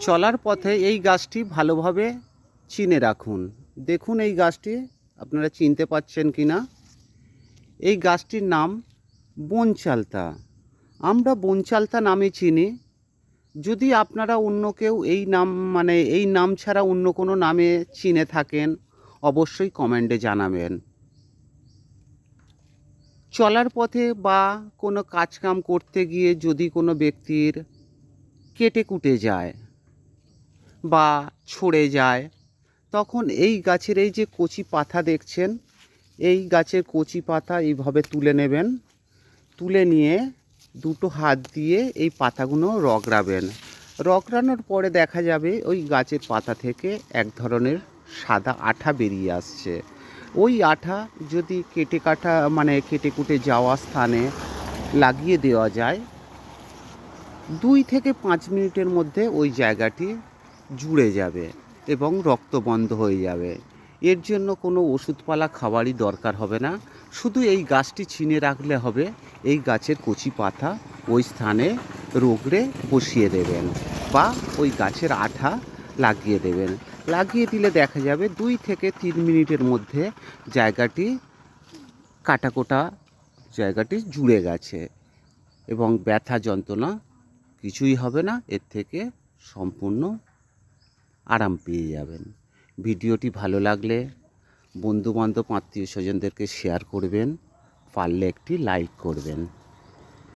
চলার পথে এই গাছটি ভালোভাবে চিনে রাখুন। দেখুন এই গাছটি আপনারা চিনতে পারছেন কি না। এই গাছটির নাম বনচালতা। আমরা বনচালতা নামে চিনি। যদি আপনারা অন্য কেউ এই নাম এই নাম ছাড়া অন্য কোনো নামে চিনে থাকেন অবশ্যই কমেন্টে জানাবেন। চলার পথে বা কোনো কাজকাম করতে গিয়ে যদি কোনো ব্যক্তির কেটে কুটে যায় বা ছড়ে যায়, তখন এই গাছের এই যে কচি পাতা দেখছেন, এই গাছের কচি পাতা এইভাবে তুলে নেবেন। তুলে নিয়ে দুটো হাত দিয়ে এই পাতাগুলো রগড়াবেন। রগড়ানোর পরে দেখা যাবে ওই গাছের পাতা থেকে এক ধরনের সাদা আঠা বেরিয়ে আসছে। ওই আঠা যদি কেটে কুটে যাওয়া স্থানে লাগিয়ে দেওয়া যায়, 2 থেকে 5 মিনিটের মধ্যে ওই জায়গাটি জুড়ে যাবে এবং রক্ত বন্ধ হয়ে যাবে। এর জন্য কোনো ওষুধপালা খাওয়ারই দরকার হবে না। শুধু এই গাছটি চিনে রাখলে হবে। এই গাছের কচি পাতা ওই স্থানে রগড়ে বসিয়ে দেবেন বা ওই গাছের আঠা লাগিয়ে দেবেন। লাগিয়ে দিলে দেখা যাবে 2 থেকে 3 মিনিটের মধ্যে জায়গাটি কাটাকোটা জায়গাটি জুড়ে গেছে এবং ব্যথা যন্ত্রণা কিছুই হবে না। এর থেকে সম্পূর্ণ আরাম পেয়ে যাবেন। ভিডিওটি ভালো লাগলে বন্ধুবান্ধব আত্মীয় স্বজনদেরকে শেয়ার করবেন, পারলে একটি লাইক করবেন।